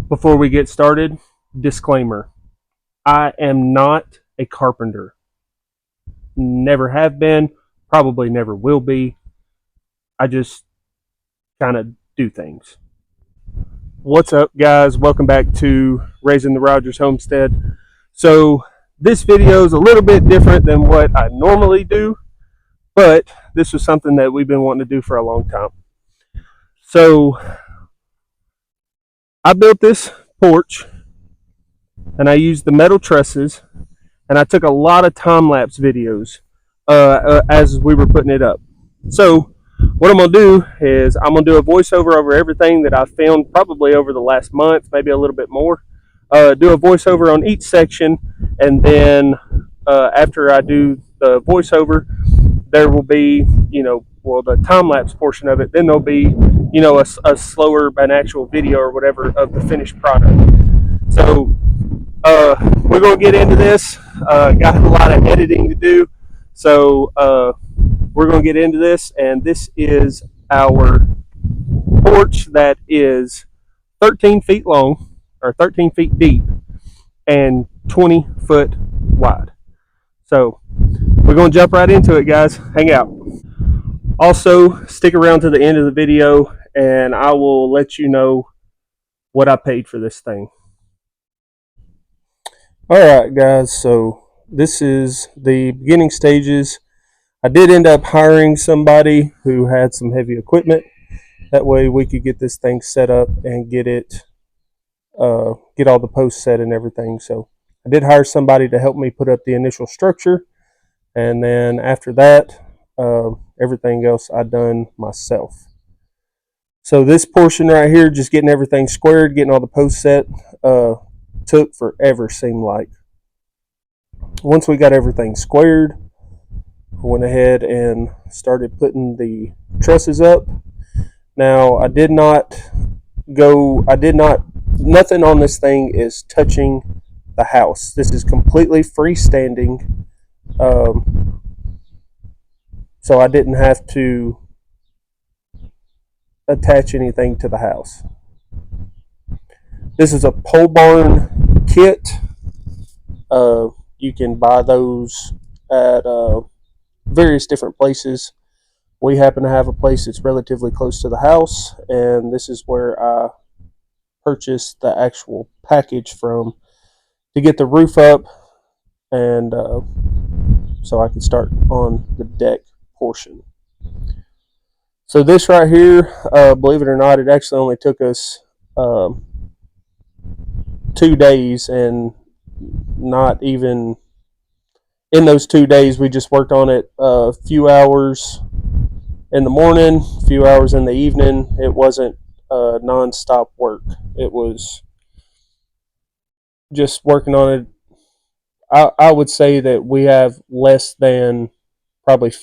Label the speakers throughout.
Speaker 1: Before we get started, disclaimer: I am not a carpenter. Never have been, probably never will be. I just kind of do things. What's up, guys? Welcome back to Raising the Rogers Homestead. So, this video is a little bit different than what I normally do, but this was something that we've been wanting to do for a long time. So, I built this porch and I used the metal trusses and I took a lot of time lapse videos as we were putting it up. So, what I'm gonna do is I'm gonna do a voiceover over everything that I filmed probably over the last month, maybe a little bit more. Do a voiceover on each section, and then after I do the voiceover, there will be, the time lapse portion of it. Then there'll be, a slower, an actual video or whatever of the finished product. So we're going to get into this. Got a lot of editing to do. So we're going to get into this. And this is our porch that is 13 feet long, or 13 feet deep, and 20-foot wide. So we're going to jump right into it, guys. Hang out. Also, stick around to the end of the video, and I will let you know what I paid for this thing. Alright, guys, so this is the beginning stages. I did end up hiring somebody who had some heavy equipment. That way we could get this thing set up and get all the posts set and everything. So I did hire somebody to help me put up the initial structure, and then after that, everything else I done myself. So this portion right here, just getting everything squared, getting all the posts set, took forever, seemed like. Once we got everything squared, I went ahead and started putting the trusses up. Now, nothing on this thing is touching the house. This is completely freestanding, so I didn't have to attach anything to the house. This is a pole barn kit. You can buy those at various different places. We happen to have a place that's relatively close to the house, and this is where I purchased the actual package from to get the roof up, and so I could start on the deck portion. So this right here, believe it or not, it actually only took us 2 days, and not even in those 2 days, we just worked on it a few hours in the morning, a few hours in the evening. It wasn't non-stop work. It was just working on it. I would say that we have less than probably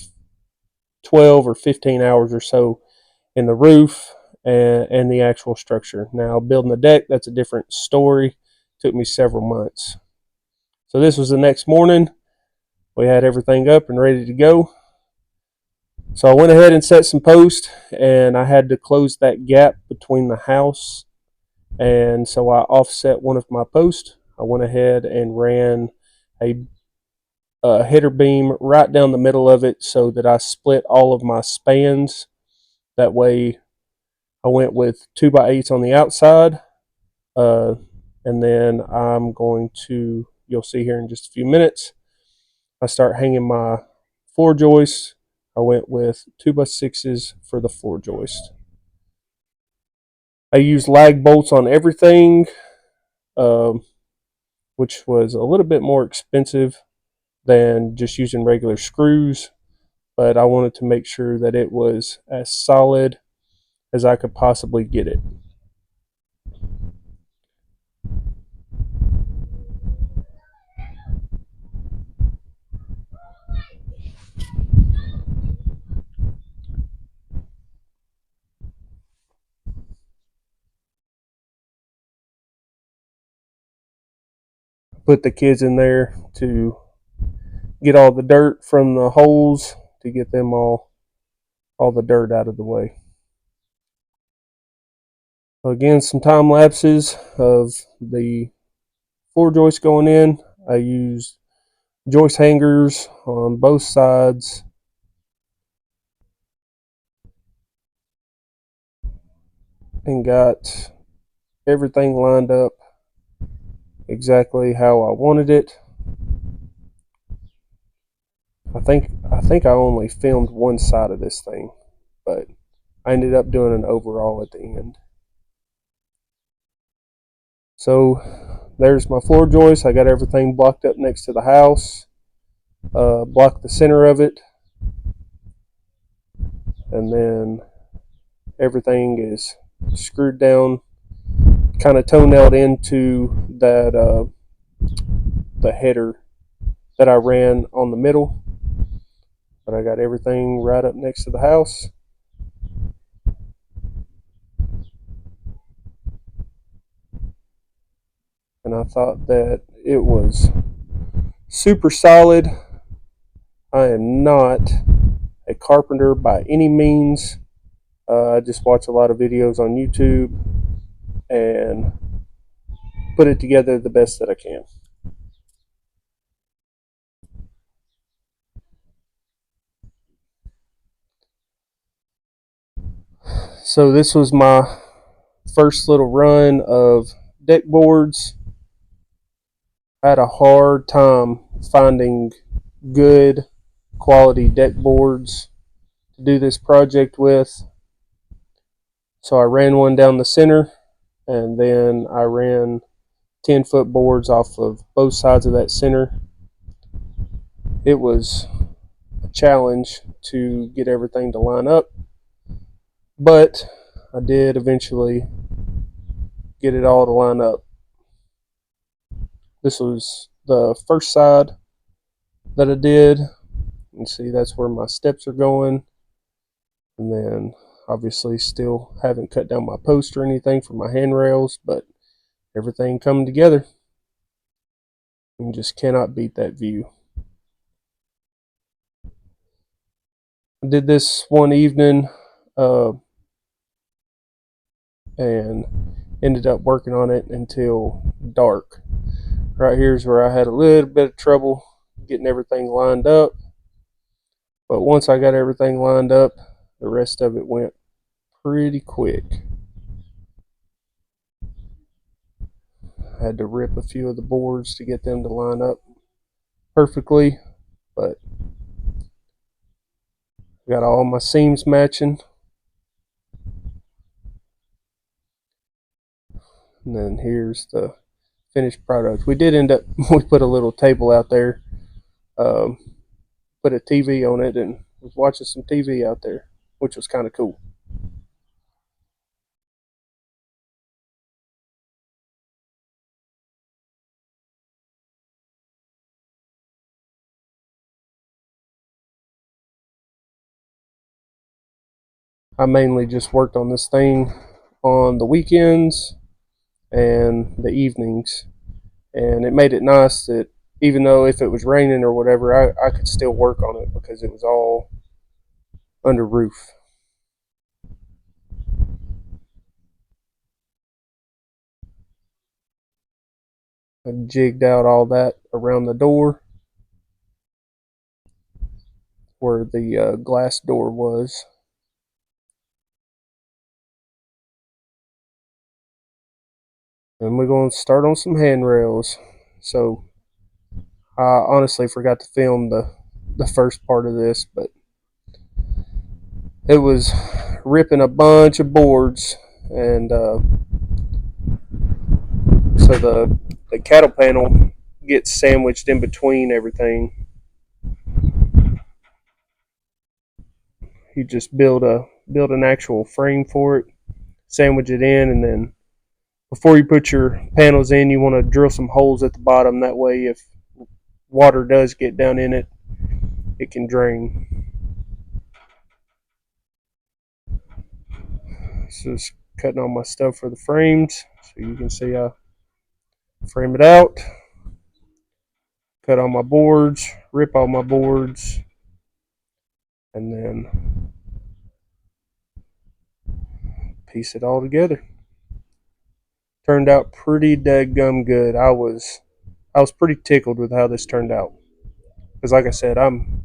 Speaker 1: 12 or 15 hours or so in the roof and the actual structure. Now, building the deck, that's a different story. It took me several months. So this was the next morning. We had everything up and ready to go. So I went ahead and set some posts, and I had to close that gap between the house, and so I offset one of my posts. I went ahead and ran a header beam right down the middle of it so that I split all of my spans. That way I went with 2x8s on the outside, and then I'm going to, you'll see here in just a few minutes, I start hanging my floor joists. I went with 2x6s for the floor joist. I used lag bolts on everything, which was a little bit more expensive than just using regular screws, but I wanted to make sure that it was as solid as I could possibly get it. Put the kids in there to get all the dirt from the holes, to get them all the dirt out of the way. Again, some time lapses of the floor joist going in. I used joist hangers on both sides and got everything lined up exactly how I wanted it. I think I only filmed one side of this thing, but I ended up doing an overall at the end. So there's my floor joist. I got everything blocked up next to the house, blocked the center of it, and then everything is screwed down, kind of toe-nailed into that the header that I ran on the middle. But I got everything right up next to the house. And I thought that it was super solid. I am not a carpenter by any means. I just watch a lot of videos on YouTube and put it together the best that I can. So this was my first little run of deck boards. I had a hard time finding good quality deck boards to do this project with. So I ran one down the center, and then I ran 10-foot boards off of both sides of that center. It was a challenge to get everything to line up, but I did eventually get it all to line up. This was the first side that I did. You can see that's where my steps are going. And then obviously still haven't cut down my post or anything for my handrails, but everything coming together. You just cannot beat that view. I did this one evening and ended up working on it until dark. Right here's where I had a little bit of trouble getting everything lined up. But once I got everything lined up, the rest of it went pretty quick. I had to rip a few of the boards to get them to line up perfectly, but I got all my seams matching. And then here's the finished product. We did end up, we put a little table out there, um, put a TV on it, and was watching some TV out there, which was kind of cool. I mainly just worked on this thing on the weekends and the evenings, and it made it nice that even though if it was raining or whatever, I could still work on it because it was all under roof. I jigged out all that around the door where the glass door was. And we're going to start on some handrails. So I honestly forgot to film the first part of this, but it was ripping a bunch of boards, and so the cattle panel gets sandwiched in between everything. You just build an actual frame for it, sandwich it in, and then before you put your panels in, you want to drill some holes at the bottom. That way, if water does get down in it, it can drain. So just cutting all my stuff for the frames, so you can see I frame it out, cut all my boards, rip all my boards, and then piece it all together. Turned out pretty dadgum good. I was pretty tickled with how this turned out. Because like I said, I'm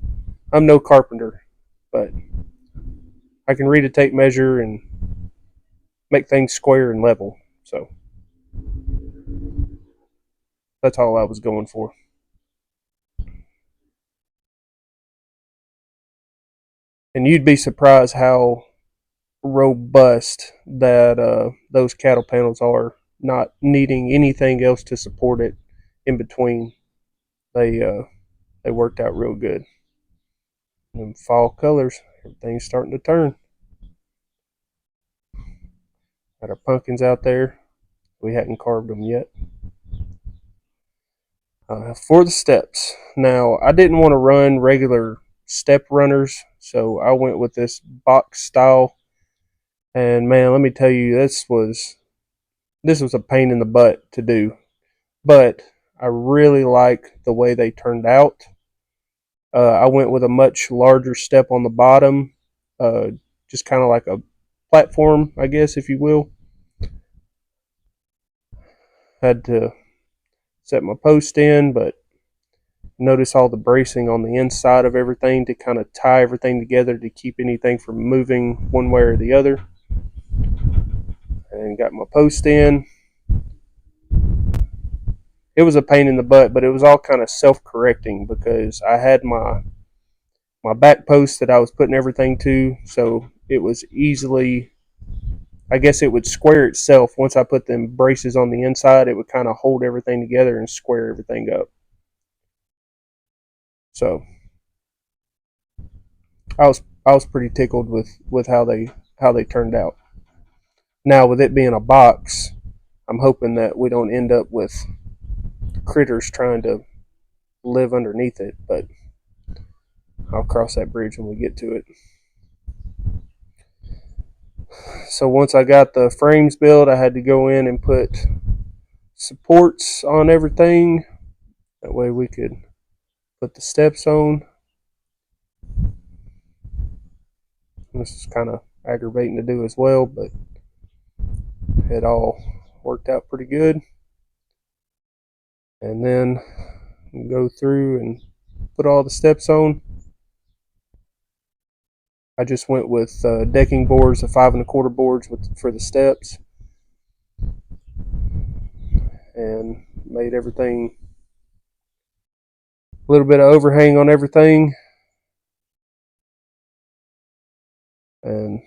Speaker 1: no carpenter, but I can read a tape measure and make things square and level. So that's all I was going for. And you'd be surprised how robust that those cattle panels are, not needing anything else to support it in between. They worked out real good. And fall colors, everything's starting to turn. Got our pumpkins out there. We hadn't carved them yet. For the steps. Now, I didn't want to run regular step runners, so I went with this box style. And man, let me tell you, this was a pain in the butt to do, but I really like the way they turned out. I went with a much larger step on the bottom, uh, just kind of like a platform, I guess, if you will. Had to set my post in, but notice all the bracing on the inside of everything to kind of tie everything together to keep anything from moving one way or the other. And got my post in. It was a pain in the butt, but it was all kind of self-correcting because I had my back post that I was putting everything to, so it was easily, I guess it would square itself once I put them braces on the inside. It would kind of hold everything together and square everything up. So I was pretty tickled with how they turned out. Now with it being a box, I'm hoping that we don't end up with critters trying to live underneath it, but I'll cross that bridge when we get to it. So once I got the frames built, I had to go in and put supports on everything. That way we could put the steps on. This is kind of aggravating to do as well, but it all worked out pretty good. And then go through and put all the steps on. I just went with decking boards, the 5 1/4 boards for the steps, and made everything a little bit of overhang on everything, and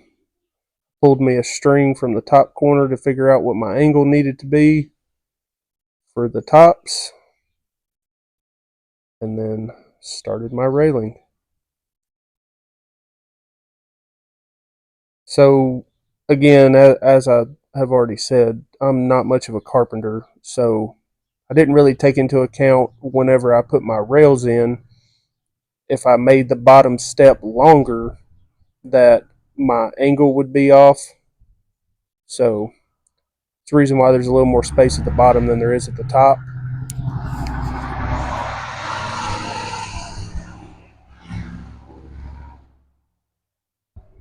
Speaker 1: pulled me a string from the top corner to figure out what my angle needed to be for the tops, and then started my railing. So again, as I have already said, I'm not much of a carpenter, so I didn't really take into account whenever I put my rails in, if I made the bottom step longer, that my angle would be off. So it's the reason why there's a little more space at the bottom than there is at the top.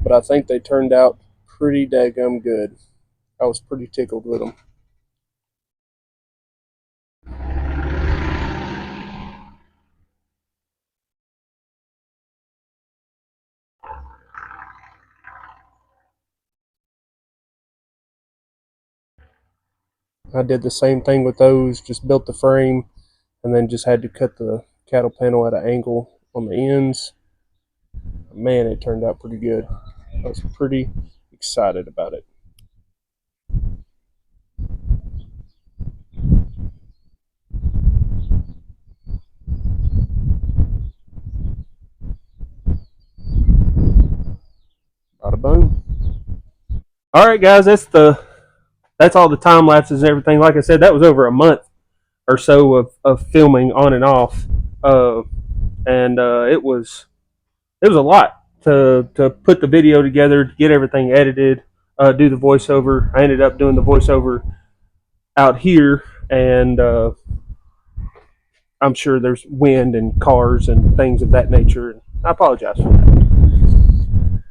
Speaker 1: But I think they turned out pretty daggum good. I was pretty tickled with them. I did the same thing with those, just built the frame and then just had to cut the cattle panel at an angle on the ends. Man, it turned out pretty good. I was pretty excited about it. Bada boom. All right, guys, that's all the time lapses and everything. Like I said, that was over a month or so of filming on and off, and it was a lot to put the video together, to get everything edited, do the voiceover. I ended up doing the voiceover out here, and I'm sure there's wind and cars and things of that nature. And I apologize for that.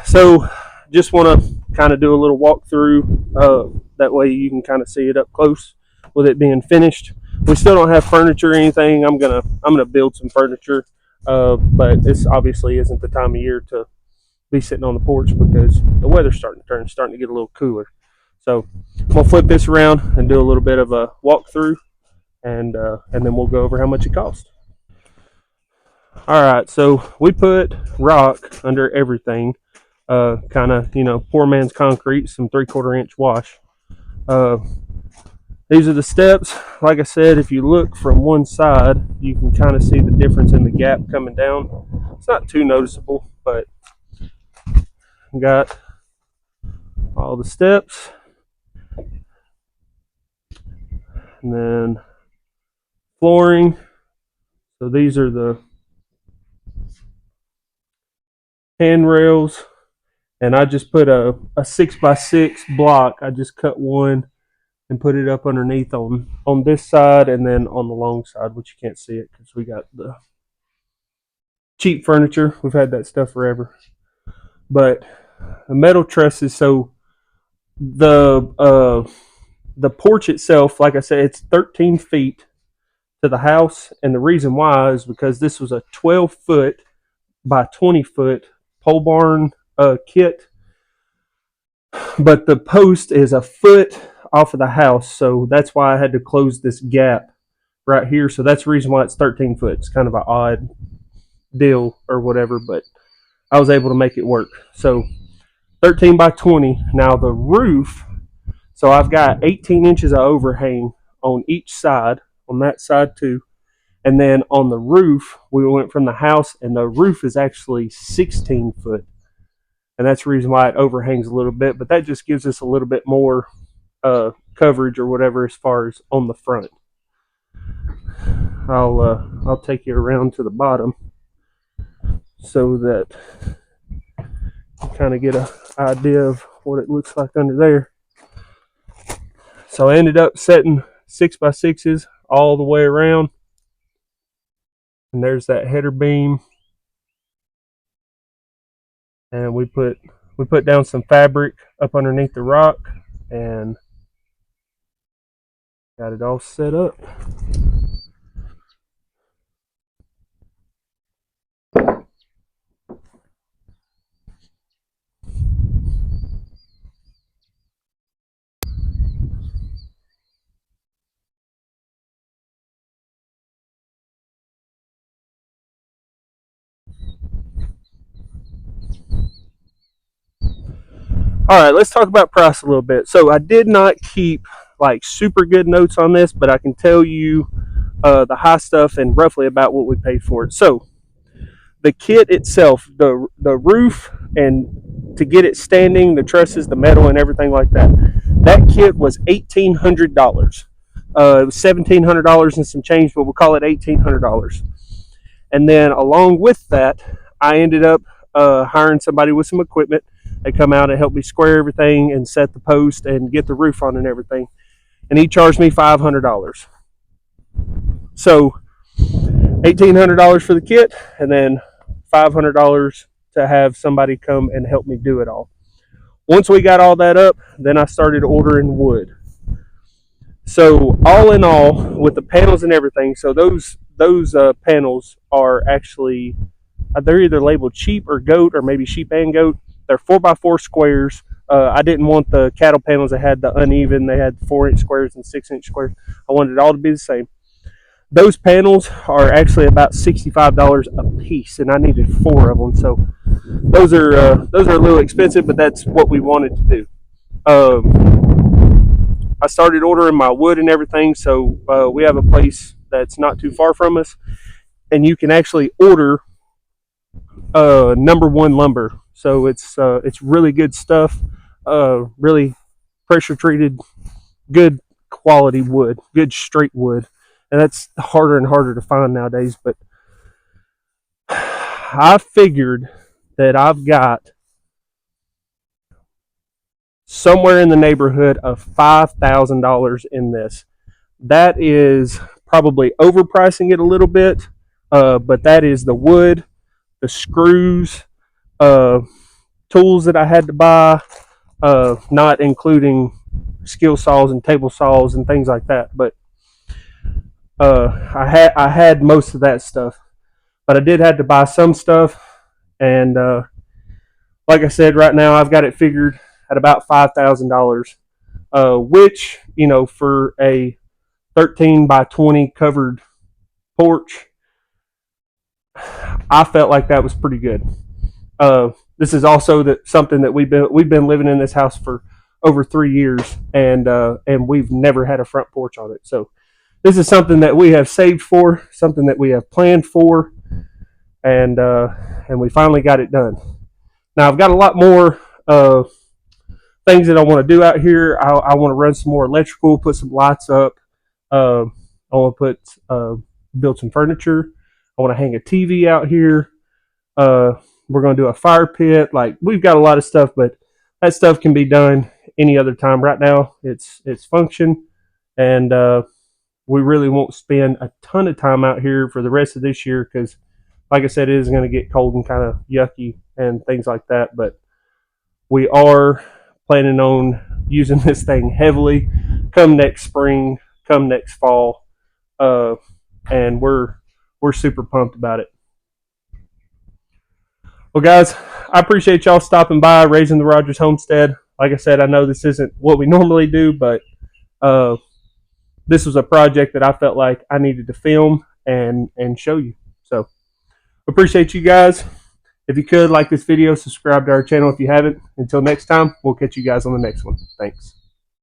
Speaker 1: So, just want to kind of do a little walkthrough. That way you can kind of see it up close with it being finished. We still don't have furniture or anything. I'm gonna build some furniture, but this obviously isn't the time of year to be sitting on the porch because the weather's starting to turn, starting to get a little cooler. So I'm gonna flip this around and do a little bit of a walkthrough, and then we'll go over how much it cost. All right, so we put rock under everything, kind of poor man's concrete, some 3/4 inch wash. Uh, these are the steps. Like I said, if you look from one side, you can kind of see the difference in the gap coming down. It's not too noticeable, but got all the steps, and then flooring. So these are the handrails, and I just put a 6x6 block. I just cut one and put it up underneath on this side, and then on the long side, which you can't see it because we got the cheap furniture. We've had that stuff forever. But the metal trusses. So the the porch itself, like I said, it's 13 feet to the house, and the reason why is because this was a 12-foot by 20-foot pole barn kit, but the post is a foot off of the house, so that's why I had to close this gap right here. So that's the reason why it's 13 foot. It's kind of an odd deal or whatever, but I was able to make it work. So 13 by 20. Now the roof, so I've got 18 inches of overhang on each side, on that side too. And then on the roof, we went from the house, and the roof is actually 16 foot. And that's the reason why it overhangs a little bit, but that just gives us a little bit more coverage or whatever as far as on the front. I'll take you around to the bottom so that you kind of get an idea of what it looks like under there. So I ended up setting 6x6s all the way around, and there's that header beam, and we put down some fabric up underneath the rock and got it all set up. All right, let's talk about price a little bit. So I did not keep like super good notes on this, but I can tell you the high stuff and roughly about what we paid for it. So the kit itself, the roof, and to get it standing, the trusses, the metal, and everything like that, that kit was $1,800. It was $1,700 and some change, but we'll call it $1,800. And then along with that, I ended up hiring somebody with some equipment. They come out and help me square everything and set the post and get the roof on and everything. And he charged me $500. So $1,800 for the kit, and then $500 to have somebody come and help me do it all. Once we got all that up, then I started ordering wood. So all in all, with the panels and everything, so those panels are actually they're either labeled sheep or goat, or maybe sheep and goat. They're 4x4 squares. I didn't want the cattle panels that had the uneven. They had 4-inch squares and 6-inch squares. I wanted it all to be the same. Those panels are actually about $65 a piece, and I needed 4 of them. So those are a little expensive, but that's what we wanted to do. I started ordering my wood and everything. So we have a place that's not too far from us, and you can actually order number one lumber. So it's really good stuff, really pressure treated, good quality wood, good straight wood, and that's harder and harder to find nowadays. But I figured that I've got somewhere in the neighborhood of $5,000 in this. That is probably overpricing it a little bit, but that is the wood, the screws, tools that I had to buy, not including skill saws and table saws and things like that. But I had most of that stuff, but I did have to buy some stuff. And like I said, right now I've got it figured at about $5,000, which, you know, for a 13 by 20 covered porch, I felt like that was pretty good. This is also something that we've been living in this house for over 3 years, and we've never had a front porch on it. So this is something that we have saved for, something that we have planned for, and we finally got it done. Now I've got a lot more things that I want to do out here. I want to run some more electrical, put some lights up. I want to build some furniture. I want to hang a TV out here. We're going to do a fire pit. Like, we've got a lot of stuff, but that stuff can be done any other time. Right now, it's function, and we really won't spend a ton of time out here for the rest of this year because, like I said, it is going to get cold and kind of yucky and things like that. But we are planning on using this thing heavily come next spring, come next fall, and we're super pumped about it. Well, guys, I appreciate y'all stopping by, Raising the Rogers Homestead. Like I said, I know this isn't what we normally do, but this was a project that I felt like I needed to film and show you. So, appreciate you guys. If you could, like this video, subscribe to our channel if you haven't. Until next time, we'll catch you guys on the next one. Thanks.